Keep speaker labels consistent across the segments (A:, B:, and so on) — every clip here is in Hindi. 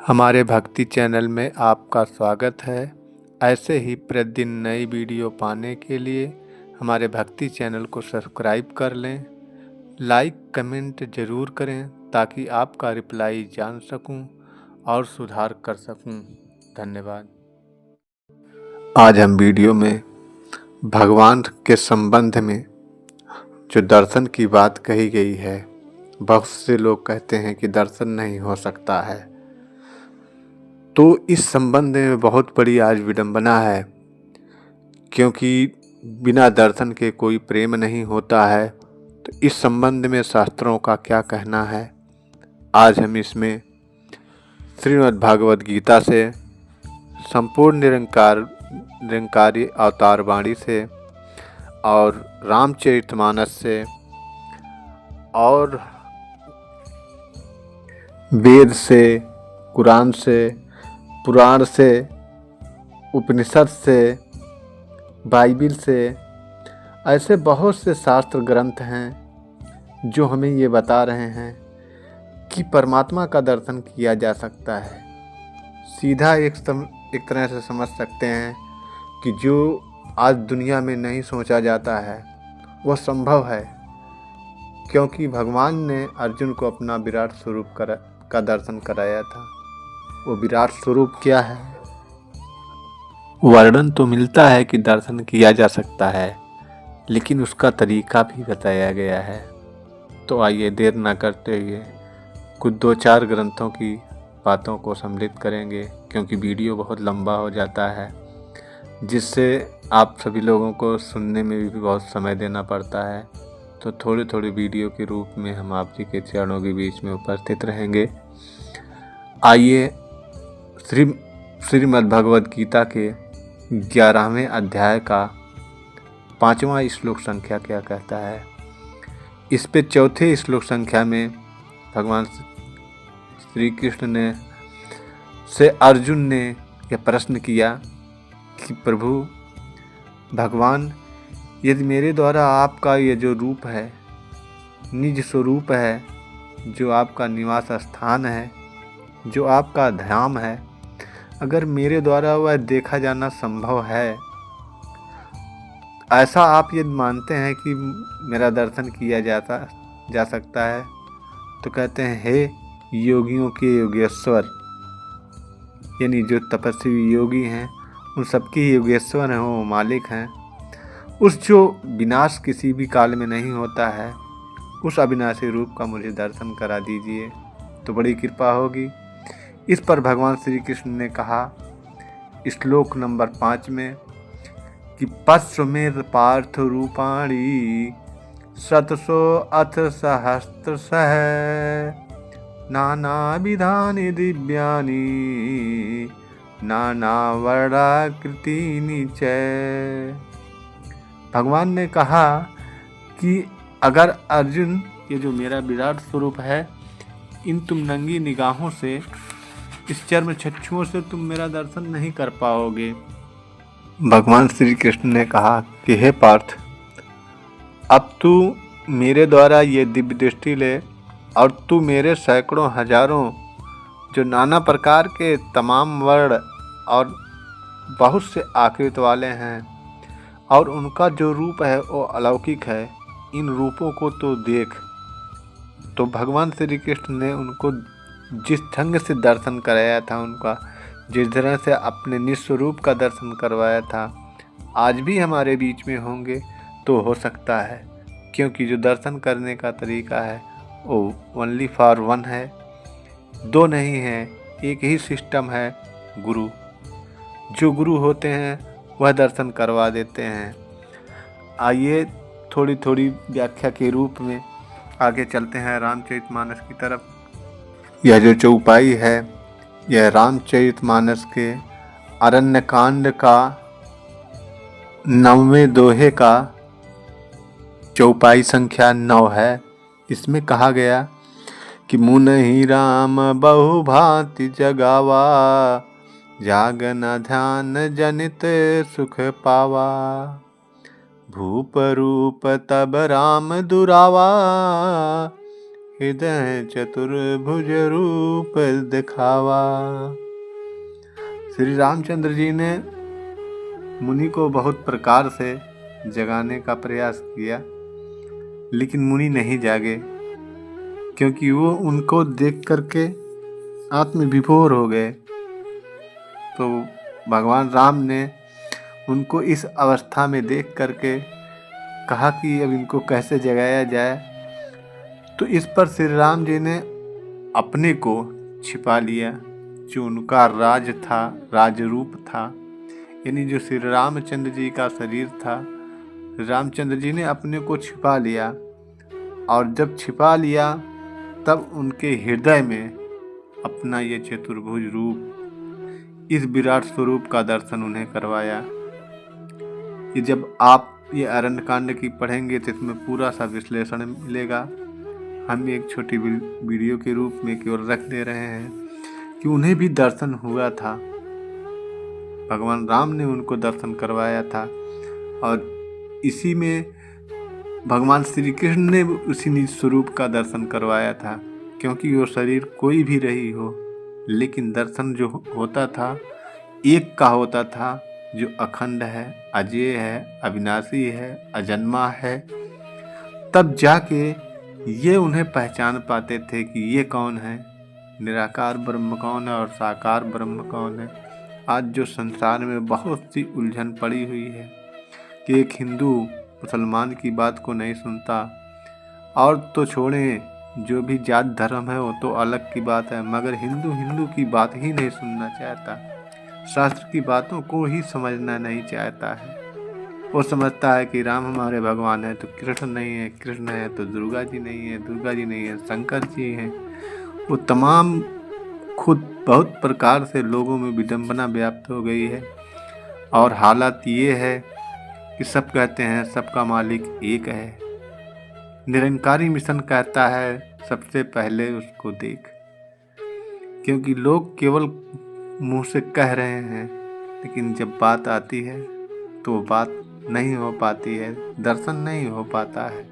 A: हमारे भक्ति चैनल में आपका स्वागत है। ऐसे ही प्रतिदिन नई वीडियो पाने के लिए हमारे भक्ति चैनल को सब्सक्राइब कर लें। लाइक कमेंट ज़रूर करें ताकि आपका रिप्लाई जान सकूं और सुधार कर सकूं। धन्यवाद। आज हम वीडियो में भगवान के संबंध में जो दर्शन की बात कही गई है, बहुत से लोग कहते हैं कि दर्शन नहीं हो सकता है, तो इस संबंध में बहुत बड़ी आज विडंबना है, क्योंकि बिना दर्शन के कोई प्रेम नहीं होता है। तो इस संबंध में शास्त्रों का क्या कहना है, आज हम इसमें श्रीमद् भागवत गीता से, संपूर्ण निरंकारी अवतार वाणी से और रामचरितमानस से और वेद से, कुरान से, पुराण से, उपनिषद से, बाइबिल से, ऐसे बहुत से शास्त्र ग्रंथ हैं जो हमें ये बता रहे हैं कि परमात्मा का दर्शन किया जा सकता है। सीधा एक तरह से समझ सकते हैं कि जो आज दुनिया में नहीं सोचा जाता है वह संभव है, क्योंकि भगवान ने अर्जुन को अपना विराट स्वरूप का दर्शन कराया था। वो विराट स्वरूप क्या है? वर्णन तो मिलता है कि दर्शन किया जा सकता है, लेकिन उसका तरीका भी बताया गया है। तो आइए देर ना करते हुए कुछ 2-4 ग्रंथों की बातों को सम्मिलित करेंगे, क्योंकि वीडियो बहुत लंबा हो जाता है, जिससे आप सभी लोगों को सुनने में भी बहुत समय देना पड़ता है। तो थोड़ी थोड़ी वीडियो के रूप में हम आप जी के चरणों के बीच में उपस्थित रहेंगे। आइए श्रीमद् भगवद गीता के 11वें अध्याय का 5वां श्लोक संख्या क्या कहता है। इस पे 4थे श्लोक संख्या में भगवान श्री कृष्ण से अर्जुन ने यह प्रश्न किया कि प्रभु भगवान, यदि मेरे द्वारा आपका ये जो रूप है, निज स्वरूप है, जो आपका निवास स्थान है, जो आपका धाम है, अगर मेरे द्वारा वह देखा जाना संभव है, ऐसा आप यदि मानते हैं कि मेरा दर्शन किया जा सकता है, तो कहते हैं हे योगियों के योगेश्वर, यानी जो तपस्वी योगी हैं उन सबके योगेश्वर हैं, वो मालिक हैं। उस जो विनाश किसी भी काल में नहीं होता है, उस अविनाशी रूप का मुझे दर्शन करा दीजिए तो बड़ी कृपा होगी। इस पर भगवान श्री कृष्ण ने कहा श्लोक नंबर 5 में कि पश्चिमेर पार्थ रूपाणी शतसो अथ सहस्त्रशः नाना विधानि दिव्यानि नाना वर्णाकृतीनि च। भगवान ने कहा कि अगर अर्जुन, ये जो मेरा विराट स्वरूप है, इन तुम नंगी निगाहों से, इस चर्म चक्षुओं से तुम मेरा दर्शन नहीं कर पाओगे। भगवान श्री कृष्ण ने कहा कि हे पार्थ, अब तू मेरे द्वारा ये दिव्य दृष्टि ले और तू मेरे सैकड़ों हजारों जो नाना प्रकार के तमाम वर्ण और बहुत से आकृति वाले हैं और उनका जो रूप है वो अलौकिक है, इन रूपों को तो देख। तो भगवान श्री कृष्ण ने उनको जिस ढंग से दर्शन कराया था, उनका जिस तरह से अपने निस्वरूप का दर्शन करवाया था, आज भी हमारे बीच में होंगे तो हो सकता है, क्योंकि जो दर्शन करने का तरीका है वो ओनली फॉर वन है, 2 नहीं है, एक ही सिस्टम है, गुरु। जो गुरु होते हैं वह दर्शन करवा देते हैं। आइए थोड़ी थोड़ी व्याख्या के रूप में आगे चलते हैं रामचरितमानस की तरफ। यह जो चौपाई है, यह रामचरितमानस के अरण्यकांड का 9वें दोहे का चौपाई संख्या 9 है। इसमें कहा गया कि मुनहि राम बहु भांति जगावा, जागन ध्यान जनित सुख पावा, भूप रूप तब राम दुरावा, हृदय चतुर्भुज रूप दिखावा। श्री रामचंद्र जी ने मुनि को बहुत प्रकार से जगाने का प्रयास किया, लेकिन मुनि नहीं जागे, क्योंकि वो उनको देख करके आत्मविभोर हो गए। तो भगवान राम ने उनको इस अवस्था में देख करके कहा कि अब इनको कैसे जगाया जाए। तो इस पर श्री राम जी ने अपने को छिपा लिया, जो उनका राज था, राजरूप था, यानी जो श्री रामचंद्र जी का शरीर था, रामचंद्र जी ने अपने को छिपा लिया। और जब छिपा लिया तब उनके हृदय में अपना ये चतुर्भुज रूप, इस विराट स्वरूप का दर्शन उन्हें करवाया। कि जब आप ये अरण्यकांड की पढ़ेंगे तो इसमें पूरा सा विश्लेषण मिलेगा। हम एक छोटी वीडियो के रूप में केवल रख दे रहे हैं कि उन्हें भी दर्शन हुआ था, भगवान राम ने उनको दर्शन करवाया था। और इसी में भगवान श्री कृष्ण ने उसी निज स्वरूप का दर्शन करवाया था, क्योंकि वो शरीर कोई भी रही हो, लेकिन दर्शन जो होता था एक का होता था, जो अखंड है, अजय है, अविनाशी है, अजन्मा है। तब जाके ये उन्हें पहचान पाते थे कि ये कौन है, निराकार ब्रह्म कौन है और साकार ब्रह्म कौन है। आज जो संसार में बहुत सी उलझन पड़ी हुई है कि एक हिंदू मुसलमान की बात को नहीं सुनता, और तो छोड़ें जो भी जात धर्म है वो तो अलग की बात है, मगर हिंदू की बात ही नहीं सुनना चाहता, शास्त्र की बातों को ही समझना नहीं चाहता है। वो समझता है कि राम हमारे भगवान है तो कृष्ण नहीं है, कृष्ण है तो दुर्गा जी नहीं है, दुर्गा जी नहीं है शंकर जी हैं। वो तमाम खुद बहुत प्रकार से लोगों में विडंबना व्याप्त हो गई है। और हालत ये है कि सब कहते हैं सबका मालिक एक है। निरंकारी मिशन कहता है सबसे पहले उसको देख, क्योंकि लोग केवल मुंह से कह रहे हैं, लेकिन जब बात आती है तो बात नहीं हो पाती है, दर्शन नहीं हो पाता है।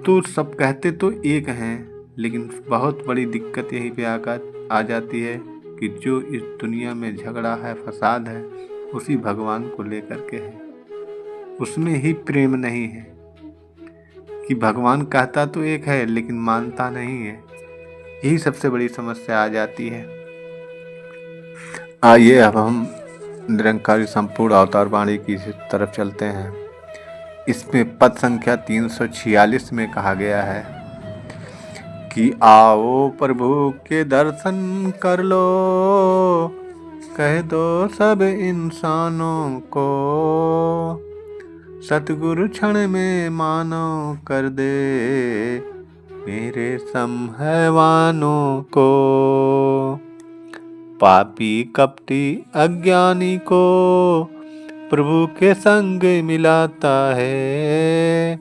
A: तो सब कहते तो एक हैं, लेकिन बहुत बड़ी दिक्कत यहीं पे आकर आ जाती है कि जो इस दुनिया में झगड़ा है, फसाद है, उसी भगवान को लेकर के है। उसमें ही प्रेम नहीं है कि भगवान कहता तो एक है लेकिन मानता नहीं है। यही सबसे बड़ी समस्या आ जाती है। आइए अब हम निरंकारी संपूर्ण अवतार वाणी की तरफ चलते हैं। इसमें पद संख्या 346 में कहा गया है कि आओ प्रभु के दर्शन कर लो, कह दो सब इंसानों को, सतगुरु क्षण में मानो कर दे मेरे सम हैवानों को। पापी कपटी अज्ञानी को प्रभु के संग मिलाता है,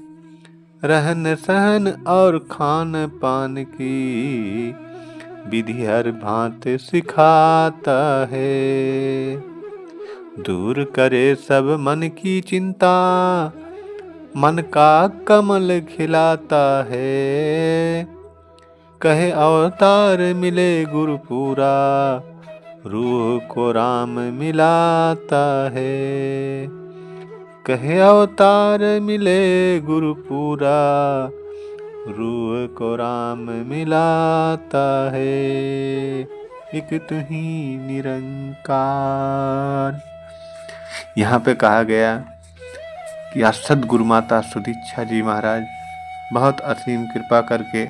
A: रहन सहन और खान पान की विधि हर भांत सिखाता है। दूर करे सब मन की चिंता, मन का कमल खिलाता है, कहे अवतार मिले गुरु पूरा, रूह को राम मिलाता है। कहे अवतार मिले गुरु पूरा, रूह को राम मिलाता है। एक तू ही निरंकार। यहाँ पे कहा गया कि आज सद्गुरु माता सुदीक्षा जी महाराज बहुत असीम कृपा करके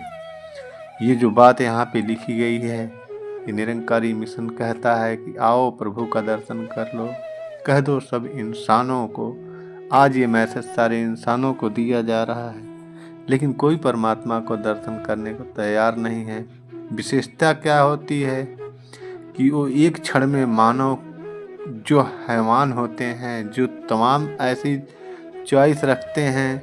A: ये जो बात यहाँ पे लिखी गई है, ये निरंकारी मिशन कहता है कि आओ प्रभु का दर्शन कर लो, कह दो सब इंसानों को। आज ये मैसेज सारे इंसानों को दिया जा रहा है, लेकिन कोई परमात्मा को दर्शन करने को तैयार नहीं है। विशेषता क्या होती है कि वो एक क्षण में मानव जो हैवान होते हैं, जो तमाम ऐसी चॉइस रखते हैं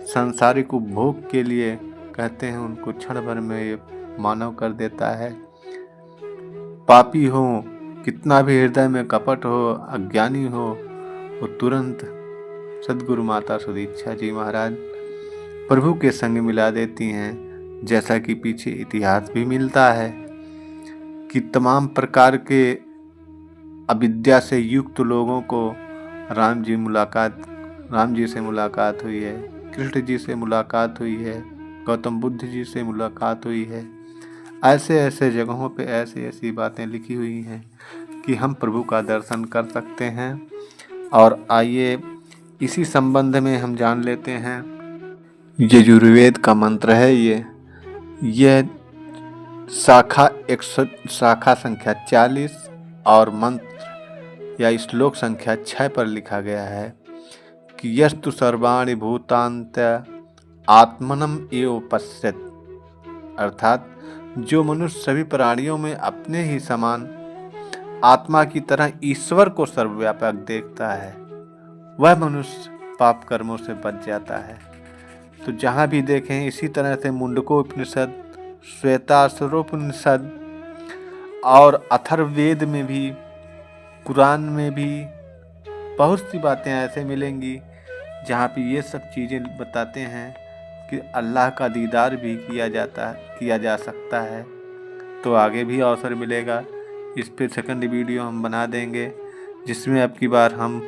A: सांसारिक उपभोग के लिए, कहते हैं उनको क्षण भर में ये मानव कर देता है। पापी हो, कितना भी हृदय में कपट हो, अज्ञानी हो, वो तुरंत सद्गुरु माता सुदीक्षा जी महाराज प्रभु के संग मिला देती हैं। जैसा कि पीछे इतिहास भी मिलता है कि तमाम प्रकार के अविद्या से युक्त लोगों को राम जी से मुलाकात हुई है, कृष्ण जी से मुलाकात हुई है, गौतम बुद्ध जी से मुलाकात हुई है। ऐसे ऐसे जगहों पे ऐसी ऐसी बातें लिखी हुई हैं कि हम प्रभु का दर्शन कर सकते हैं। और आइए इसी संबंध में हम जान लेते हैं, यजुर्वेद का मंत्र है यह शाखा संख्या 40 और मंत्र या श्लोक संख्या 6 पर लिखा गया है कि यस्तु सर्वाणि भूतान्त आत्मनम एव पश्यत, अर्थात जो मनुष्य सभी प्राणियों में अपने ही समान आत्मा की तरह ईश्वर को सर्वव्यापक देखता है, वह मनुष्य पाप कर्मों से बच जाता है। तो जहाँ भी देखें इसी तरह से मुंडकोपनिषद, श्वेताश्वरोपनिषद और अथर्ववेद में भी, कुरान में भी बहुत सी बातें ऐसे मिलेंगी जहाँ पे ये सब चीज़ें बताते हैं कि अल्लाह का दीदार भी किया जा सकता है। तो आगे भी अवसर मिलेगा, इस पे सेकंड वीडियो हम बना देंगे जिसमें अब की बार हम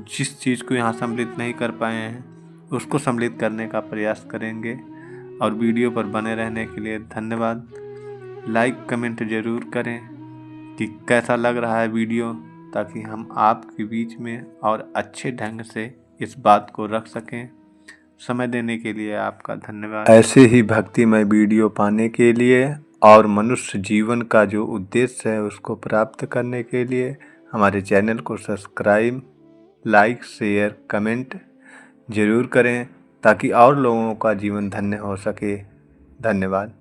A: जिस चीज़ को यहाँ सम्मिलित नहीं कर पाए हैं उसको सम्मिलित करने का प्रयास करेंगे। और वीडियो पर बने रहने के लिए धन्यवाद। लाइक कमेंट ज़रूर करें कि कैसा लग रहा है वीडियो, ताकि हम आपके बीच में और अच्छे ढंग से इस बात को रख सकें। समय देने के लिए आपका धन्यवाद। ऐसे ही भक्तिमय वीडियो पाने के लिए और मनुष्य जीवन का जो उद्देश्य है उसको प्राप्त करने के लिए हमारे चैनल को सब्सक्राइब, लाइक, शेयर, कमेंट ज़रूर करें ताकि और लोगों का जीवन धन्य हो सके। धन्यवाद।